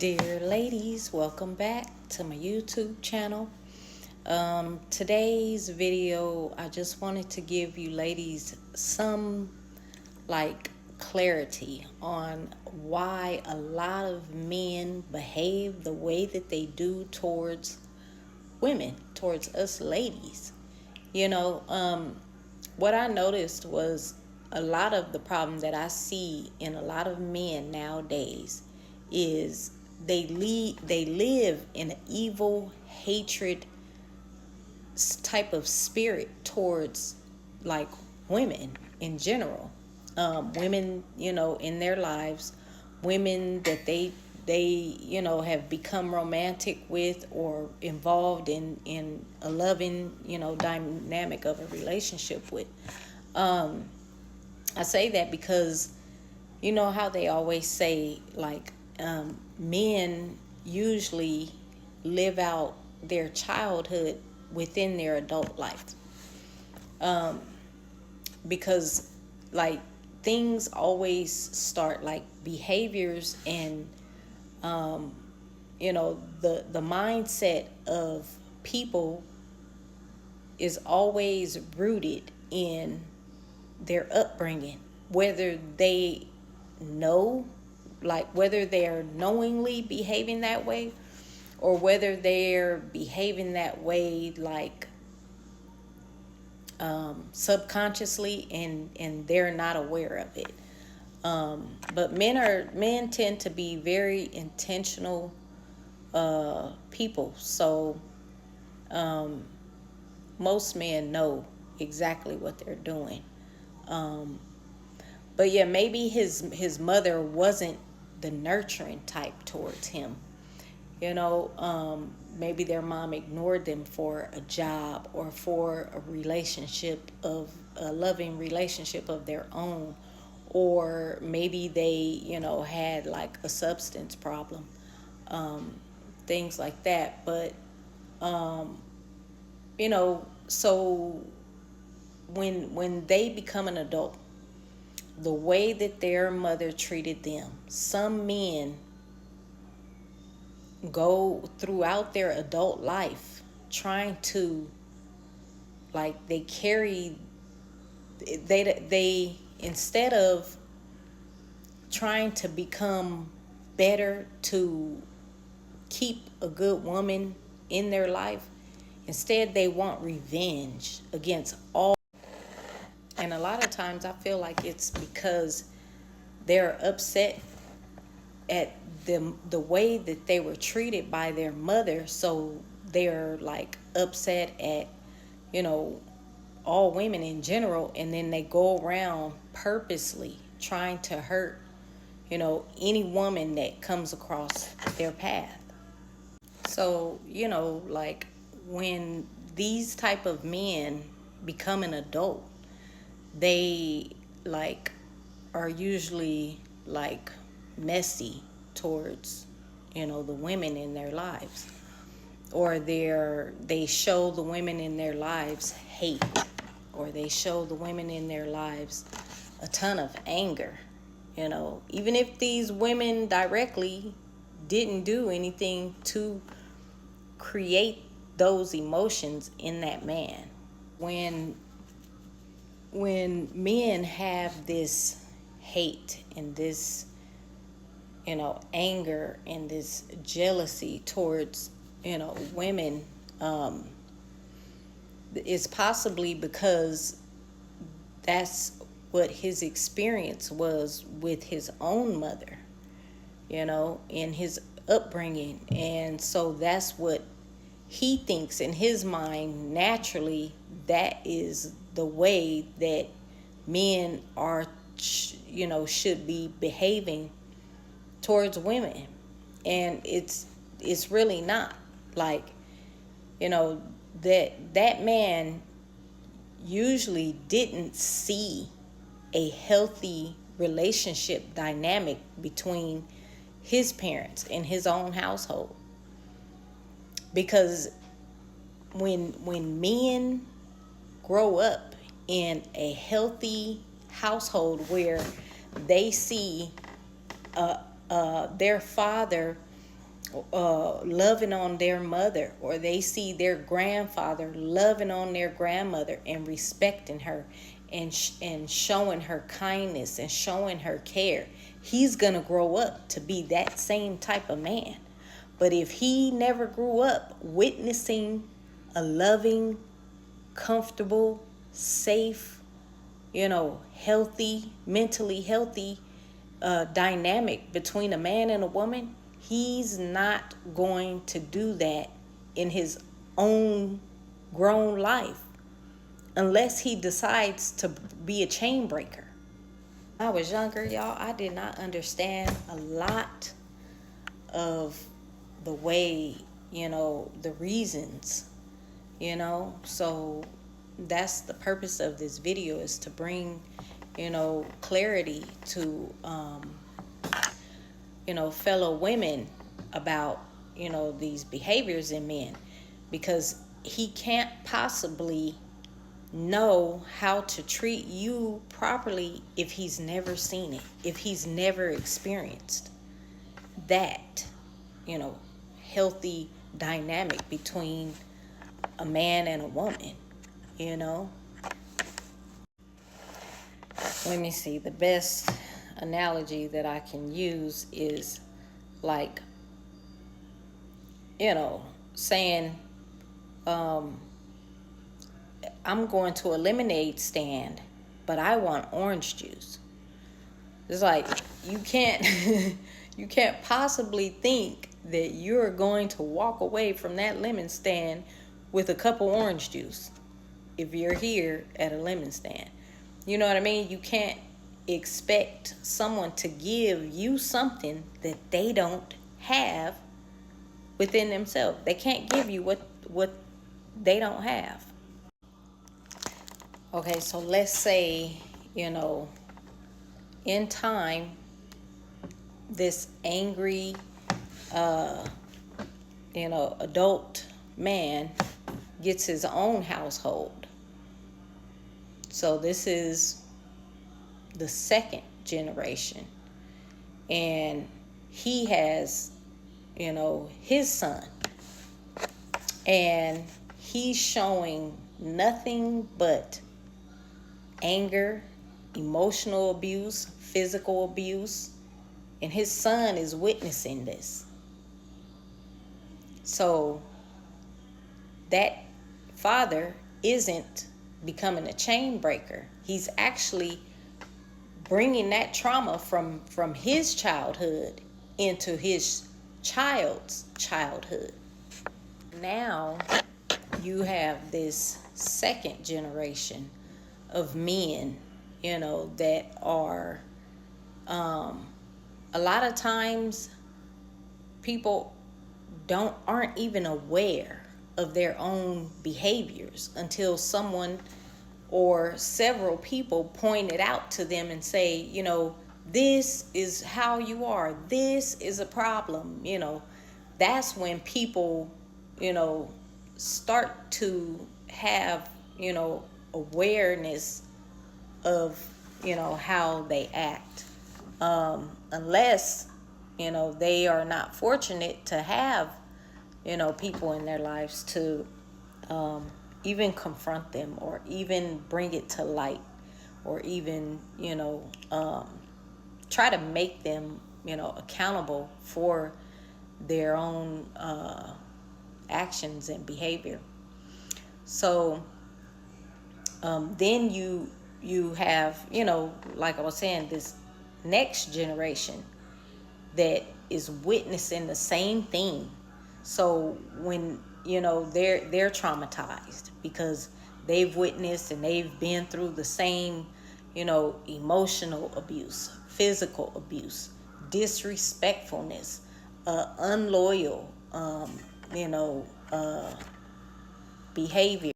Dear ladies, welcome back to my YouTube channel. Today's video, I just wanted to give you ladies some clarity on why a lot of men behave the way that they do towards women, towards us ladies. What I noticed was a lot of the problem that I see in a lot of men nowadays is they live in an evil hatred type of spirit towards women in general. Women, in their lives, women that they have become romantic with or involved in a loving, dynamic of a relationship with. I say that because you know how they always say men usually live out their childhood within their adult life, because things always start behaviors and the mindset of people is always rooted in their upbringing, whether they know, whether they're knowingly behaving that way or whether they're behaving that way subconsciously and they're not aware of it. But men tend to be very intentional people, so most men know exactly what they're doing. But yeah, maybe his mother wasn't the nurturing type towards him. Maybe their mom ignored them for a job or for a relationship, of a loving relationship of their own, or maybe they had a substance problem, things like that. But so when they become an adult, the way that their mother treated them, some men go throughout their adult life trying to they instead of trying to become better to keep a good woman in their life, instead they want revenge against all. And a lot of times I feel like it's because they're upset at the way that they were treated by their mother, so they're upset at all women in general, and then they go around purposely trying to hurt any woman that comes across their path. So when these type of men become an adult, they are usually messy towards the women in their lives, or they show the women in their lives hate, or they show the women in their lives a ton of anger, even if these women directly didn't do anything to create those emotions in that man. When men have this hate and this anger and this jealousy towards women, it's possibly because that's what his experience was with his own mother, in his upbringing. And so that's what he thinks in his mind. Naturally, that is the way that men are, should be behaving towards women. And it's really not. That man usually didn't see a healthy relationship dynamic between his parents in his own household. Because when men grow up in a healthy household where they see their father loving on their mother, or they see their grandfather loving on their grandmother and respecting her, and showing her kindness and showing her care, he's gonna grow up to be that same type of man. But if he never grew up witnessing a loving, comfortable, safe, healthy, mentally healthy dynamic between a man and a woman, he's not going to do that in his own grown life unless he decides to be a chain breaker. When I was younger, y'all, I did not understand a lot of the way, the reasons, so that's the purpose of this video, is to bring, clarity to, fellow women about, these behaviors in men, because he can't possibly know how to treat you properly if he's never seen it, if he's never experienced that, healthy dynamic between a man and a woman, Let me see. The best analogy that I can use is like, saying, I'm going to a lemonade stand, but I want orange juice. It's like, you can't you can't possibly think that you're going to walk away from that lemon stand with a cup of orange juice if you're here at a lemon stand. You know what I mean? You can't expect someone to give you something that they don't have within themselves. They can't give you what they don't have. Okay, so let's say, in time, this angry, adult man gets his own household. So this is the second generation. And he has, his son. And he's showing nothing but anger, emotional abuse, physical abuse, and his son is witnessing this. So that father isn't becoming a chain breaker. He's actually bringing that trauma from his childhood into his child's childhood. Now you have this second generation of men, that are, a lot of times people aren't even aware of their own behaviors until someone or several people point it out to them and say, this is how you are. This is a problem. That's when people, start to have, awareness of, how they act. Unless, they are not fortunate to have, people in their lives to even confront them, or even bring it to light, or even, try to make them, accountable for their own actions and behavior. So then you have, like I was saying, this next generation that is witnessing the same thing. So when, they're traumatized because they've witnessed and they've been through the same, emotional abuse, physical abuse, disrespectfulness, unloyal, behavior.